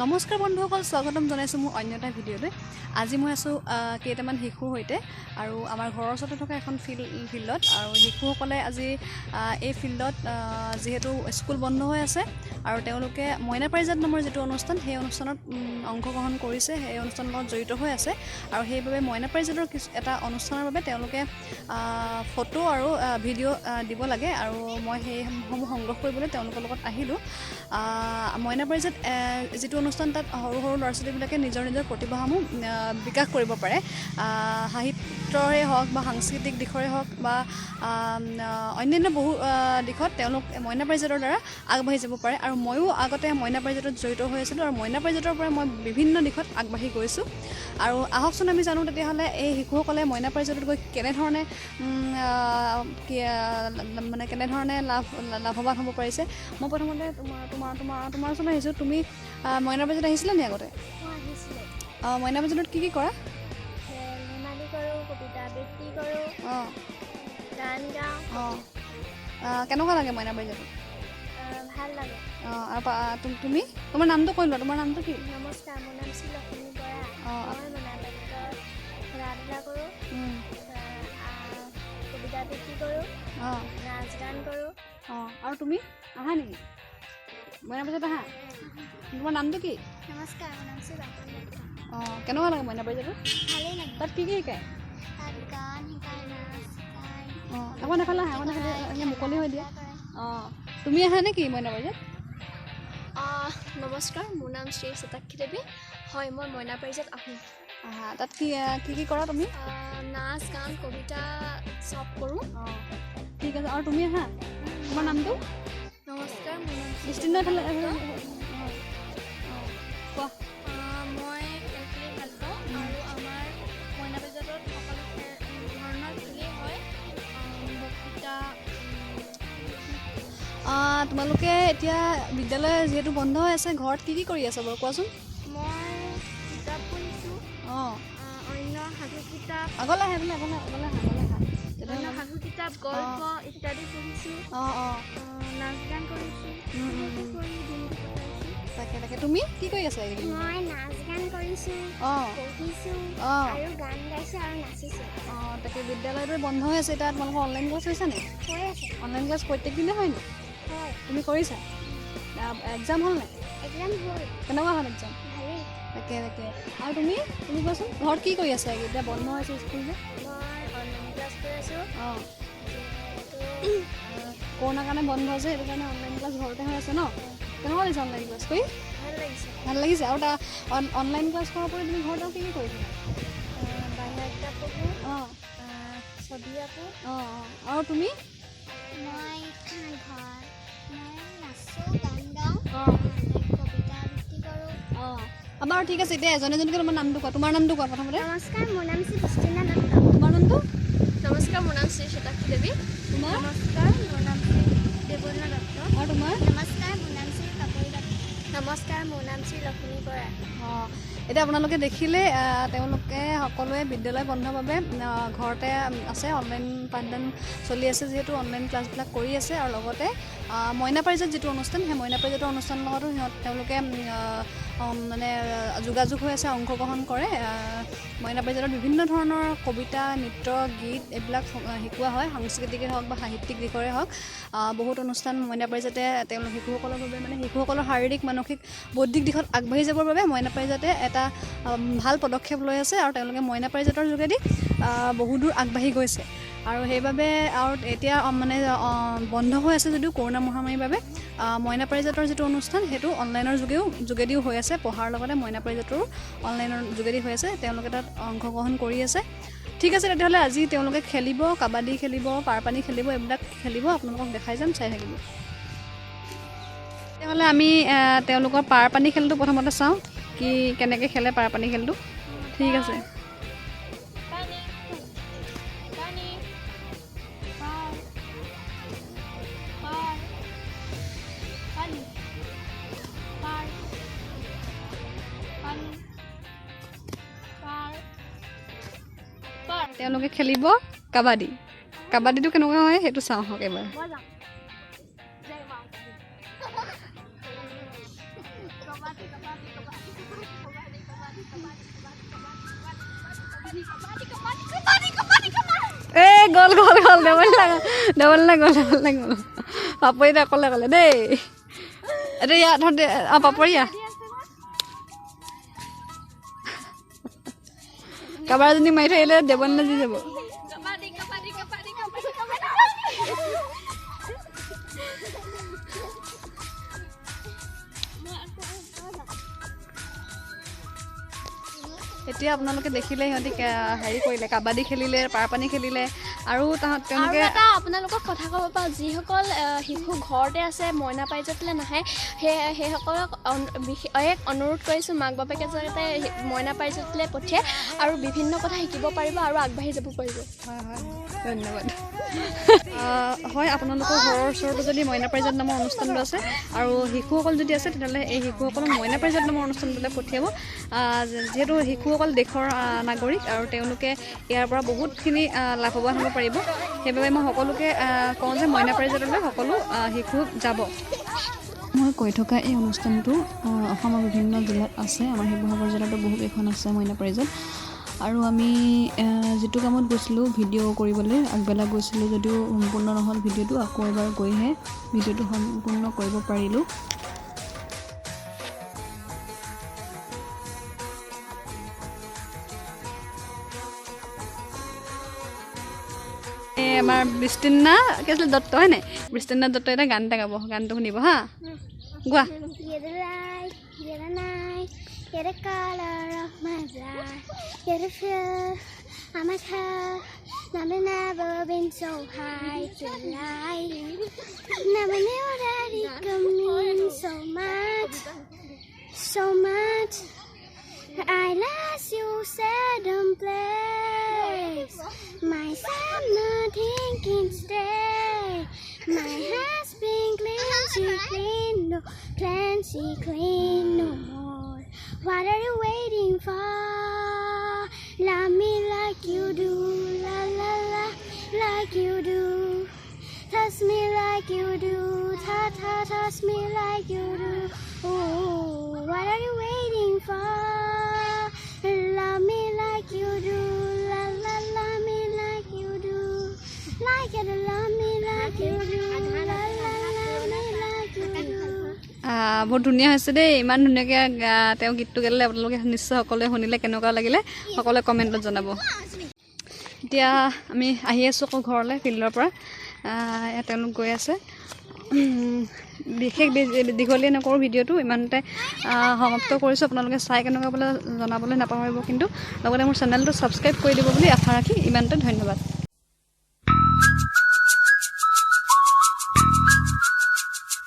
নমস্কাৰ বন্ধুসকল, স্বাগতম জনাইছোঁ মোৰ অন্য এটা ভিডিঅ'লৈ। আজি মই আছোঁ কেইটামান শিশুৰ সৈতে আৰু আমাৰ ঘৰৰ ওচৰতে থকা এখন ফিল্ডত। আৰু শিশুসকলে আজি এই ফিল্ডত যিহেতু স্কুল বন্ধ হৈ আছে আৰু তেওঁলোকে মইনা পাৰিজাত নামৰ যিটো অনুষ্ঠান, সেই অনুষ্ঠানত অংশগ্ৰহণ কৰিছে, সেই অনুষ্ঠানৰ লগত জড়িত হৈ আছে। আৰু সেইবাবে মইনা পাৰিজাতৰ এটা অনুষ্ঠানৰ বাবে তেওঁলোকে ফটো আৰু ভিডিঅ' দিব লাগে আৰু মই সেইসমূহ সংগ্ৰহ কৰিবলৈ তেওঁলোকৰ লগত আহিলোঁ। মইনা পাৰিজাত যিটো অনুষ্ঠান, তাত সৰু সৰু ল'ৰা ছোৱালীবিলাকে নিজৰ প্ৰতিভাসমূহ বিকাশ কৰিব পাৰে। সাহিত্যৰে হওক বা সাংস্কৃতিক দিশৰে হওক বা অন্যান্য বহু দিশত তেওঁলোক মইনা পাৰিজাতৰ দ্বাৰা আগবাঢ়ি যাব পাৰে। আৰু ময়ো আগতে মইনা পাৰিজাতত জড়িত হৈ আছিলোঁ আৰু মইনা পাৰিজাতৰ পৰা মই বিভিন্ন দিশত আগবাঢ়ি গৈছোঁ। আৰু আহকচোন আমি জানো তেতিয়াহ'লে এই শিশুসকলে মইনা পাৰিজাতত গৈ কেনেধৰণে কেনেধৰণে লাভৱান হ'ব পাৰিছে। মই প্ৰথমতে তোমাৰ ওচৰলৈ আহিছোঁ। তুমি মইনা পাৰিজাত আহিছিলা নি আগতে? মইনা পাৰিজাতত কি কৰা? ধেমালি কৰোঁ, কবিতা আবৃত্তি কৰোঁ, গান গাওঁ। কেনেকুৱা লাগে মইনা পাৰিজাতত? ভাল লাগে। তুমি তোমাৰ নামটো কৈ লোৱা। তোমাৰ নামটো কি? নমস্কাৰ, মোৰ নাম শ্ৰী লক্ষ্মী বৰা। মই মইনা পাৰিজাতত খেলা ধূলা কৰোঁ, কবিতা আবৃত্তি কৰোঁ, নাচ গান কৰোঁ। আৰু তুমি আহা নেকি মইনা পাৰিজাত? আহা। তোমাৰ নামটো কি? নমস্কাৰ, মোৰ নাম শ্ৰী লক্ষ্মী বৰা। কেনেকুৱা লাগে মইনা পাৰিজাতত? ভালেই লাগে। তাত কি শিকায়? তাত গান শিকায়, নাচ শিকায়। এখন এফালে আহা, এনে মুকলি হৈ দিয়া। তুমি আহা নেকি মইনা পাৰিজাত? নমস্কাৰ, মোৰ নাম শ্ৰী শতাক্ষী দেৱী। হয়, মই মইনা পাৰিজাত আহোঁ। তাত কি কৰা তুমি? নাচ গান কবিতা চব কৰোঁ। ঠিক আছে। আৰু তুমি আহা। তোমাৰ নামটো? নমস্কাৰ, মোৰ নাম বিস্তীৰ্ণ এফালে কোৱা। মই খেল খেলি ভাল পাওঁ আৰু আমাৰ মইনা পাৰিজাতত সকলো ধৰণৰ খেলেই হয়। বক্তৃতা। তোমালোকে এতিয়া বিদ্যালয় যিহেতু বন্ধ হৈ আছে, ঘৰত কি কৰি আছা বাৰু কোৱাচোন? মই কিতাপ পঢ়িছোঁ। অন্য সাধু কিতাপ, আগলৈ আহা। অন্য সাধু কিতাপ, গল্প ইত্যাদি পঢ়িছোঁ। নাচ গান কৰিছোঁ। তাকে তুমি কি কৰি আছা এইকেইদিন? মই নাচ গান কৰিছোঁ, পঢ়িছোঁ আৰু গান গাইছোঁ আৰু নাচিছোঁ। তাকে বিদ্যালয়টো বন্ধ হৈ আছে এতিয়া। তোমালোকৰ অনলাইন ক্লাছ হৈছে নি? হৈ আছে। অনলাইন ক্লাছ প্ৰত্যেক দিনে হয় নি? হয়। তুমি কৰিছা? এক্সাম হ'ল নাই? এক্সাম হ'ল। কেনেকুৱা হ'ল এক্সাম? ভালেই। তাকে আৰু তুমি কোৱাচোন, ঘৰত কি কৰি আছা এতিয়া বন্ধ হৈছে স্কুল যে? মই অনলাইন ক্লাছ কৰি আছোঁ। কৰোণাৰ কাৰণে বন্ধ হৈছে, সেইটো কাৰণে অনলাইন ক্লাছ ঘৰতে হৈ আছে ন? কেনেকুৱা লাগিছে অনলাইন ক্লাছ কৰি? ভাল লাগিছে। আৰু অনলাইন ক্লাছ কৰাৰ পৰা তুমি ঘৰত কি কৰিছা? বাহিৰা কিতাপ পঢ়োঁ, ছবি আঁকো। আৰু তুমি? মই নাচোঁ, গান গাওঁ, কবিতা আবৃত্তি কৰোঁ। বাৰু ঠিক আছে। এতিয়া এজনীকৈ তোমাৰ নামটো কোৱা। তোমাৰ নামটো কোৱা প্ৰথমতে। নমস্কাৰ, মোৰ নাম শ্ৰী বিস্তীৰ্ণ দত্ত। তোমাৰ নামটো? নমস্কাৰ, মোৰ নাম শ্ৰী শতাক্ষী দেৱী। তোমাৰ? নমস্কাৰ, মোৰ নাম শ্ৰী দেৱলীনা দত্ত। আৰু তোমাৰ? নমস্কাৰ, মোৰ নাম শ্ৰী কাপৰি দত্ত। নমস্কাৰ, মোৰ নাম শ্ৰী লক্ষ্মী বৰা। এতিয়া আপোনালোকে দেখিলে তেওঁলোকে সকলোৱে বিদ্যালয় বন্ধৰ বাবে ঘৰতে আছে। অনলাইন পাঠদান চলি আছে যিহেতু অনলাইন ক্লাছবিলাক কৰি আছে। আৰু লগতে মইনা পাৰিজাত যিটো অনুষ্ঠান, সেই মইনা পাৰিজাতৰ অনুষ্ঠানৰ লগতো তেওঁলোকে যোগাযোগ হৈ আছে, অংশগ্ৰহণ কৰে। মইনা পাৰিজাতত বিভিন্ন ধৰণৰ কবিতা, নৃত্য, গীত এইবিলাক শিকোৱা হয়। সাংস্কৃতিকেই হওক বা সাহিত্যিক দিশৰে হওক বহুত অনুষ্ঠান মইনা পাৰিজাতে শিশুসকলৰ বাবে শিশুসকলৰ শাৰীৰিক, মানসিক, বৌদ্ধিক দিশত আগবাঢ়ি যাবৰ বাবে মইনা পাৰিজাতে এটা ভাল পদক্ষেপ লৈ আছে। আৰু তেওঁলোকে মইনা পাৰিজাতৰ যোগেদি বহুদূৰ আগবাঢ়ি গৈছে। আৰু সেইবাবে আৰু এতিয়া বন্ধ হৈ আছে যদিও কৰোণা মহামাৰীৰ বাবে মইনা পাৰিজাতৰ যিটো অনুষ্ঠান, সেইটো অনলাইনৰ যোগেদিও হৈ আছে। পঢ়াৰ লগতে মইনা পাৰিজাতৰো অনলাইনৰ যোগেদি হৈ আছে। তেওঁলোকে তাত অংশগ্ৰহণ কৰি আছে। ঠিক আছে, তেতিয়াহ'লে আজি তেওঁলোকে খেলিব, কাবাডী খেলিব, পাৰপানী খেলিব, এইবিলাক খেলিব। আপোনালোকক দেখাই যাম, চাই থাকিব। তেতিয়াহ'লে আমি তেওঁলোকৰ পাৰপানী খেলটো প্ৰথমতে চাওঁ, কেনেকৈ খেলে পাৰপানী খেলটো। ঠিক আছে। তেওঁলোকে খেলিব কাবাডী। কাবাডীটো কেনেকুৱা হয় সেইটো চাওঁ আহক এবাৰ। এ গ'ল গ'ল গ'ল ডবল না গ'ল পাপৰিতে অকলে অকলে দেই এতিয়া ইয়াত পাপৰিয়া কাৰোবাৰ এজনী মাৰি থৈ আহিলে দেৱন নাজি যাব এতিয়া আপোনালোকে দেখিলে সিহঁতি হেৰি কৰিলে কাবাডী খেলিলে পাৰপানী খেলিলে আৰু তেওঁলোকে এটা আপোনালোকক কথা ক'ব পাৰোঁ যিসকল শিশু ঘৰতে আছে মইনা পাৰিজাতলৈ নাহে সেইসকলক এক অনুৰোধ কৰিছোঁ মাক বাপেকে যাতে মইনা পাৰিজাতলৈ পঠিয়াই আৰু বিভিন্ন কথা শিকিব পাৰিব আৰু আগবাঢ়ি যাব পাৰিব হয় হয় ধন্যবাদ হয় আপোনালোকৰ ঘৰৰ ওচৰতো যদি মইনা পাৰিজাত নামৰ অনুষ্ঠানটো আছে আৰু শিশুসকল যদি আছে তেতিয়াহ'লে এই শিশুসকলক মইনা পাৰিজাত নামৰ অনুষ্ঠানটোলৈ পঠিয়াব যিহেতু শিশুসকল দেশৰ নাগৰিক আৰু তেওঁলোকে ইয়াৰ পৰা বহুতখিনি লাভৱান হ'ব পাৰিব সেইবাবে মই সকলোকে কওঁ যে মইনা পাৰিজাতলৈ সকলো শিশু যাব মই কৈ থকা এই অনুষ্ঠানটো অসমৰ বিভিন্ন জিলাত আছে আমাৰ শিৱসাগৰ জিলাতো বহুকেইখন আছে মইনা পাৰিজাত আৰু আমি যিটো কামত গৈছিলোঁ ভিডিঅ' কৰিবলৈ আগবেলা গৈছিলোঁ যদিও সম্পূৰ্ণ নহ'ল ভিডিঅ'টো আকৌ এবাৰ গৈহে ভিডিঅ'টো সম্পূৰ্ণ কৰিব পাৰিলোঁ আমাৰ বৃষ্টিনা কি আছিলে দত্ত হয়নে বৃষ্টিনা দত্ত এটা গান এটা গাব গানটো শুনিব হা গোৱা You're the color of my blood. You're the feel I'm a heart. Never, never been so high to life. Never knew that it could mean so much, so much. I lost you seldom place. My summer thinking stay. My hands been clean, she clean, no plan, she clean no more. What are you waiting for? Love me like you do, la la la, like you do. Touch me like you do, ta ta, touch me like you do. Oh, what are you waiting for? Love me like you do, la la, love me like you do. Like you do, love me like you do, la la, love me like you do. বহুত ধুনীয়া হৈছে দেই ইমান ধুনীয়াকৈ তেওঁ গীতটো গালে আপোনালোকে নিশ্চয় সকলোৱে শুনিলে কেনেকুৱা লাগিলে সকলোৱে কমেণ্টত জনাব এতিয়া আমি আহি আছোঁ আকৌ ঘৰলৈ ফিল্ডৰ পৰা তেওঁলোক গৈ আছে বিশেষ দীঘলীয়া নকৰোঁ ভিডিঅ'টো ইমানতে সমাপ্ত কৰিছোঁ আপোনালোকে চাই কেনেকুৱা বোলে জনাবলৈ নাপাহৰিব কিন্তু লগতে মোৰ চেনেলটো ছাবস্ক্ৰাইব কৰি দিব বুলি আশা ৰাখি ইমানতে ধন্যবাদ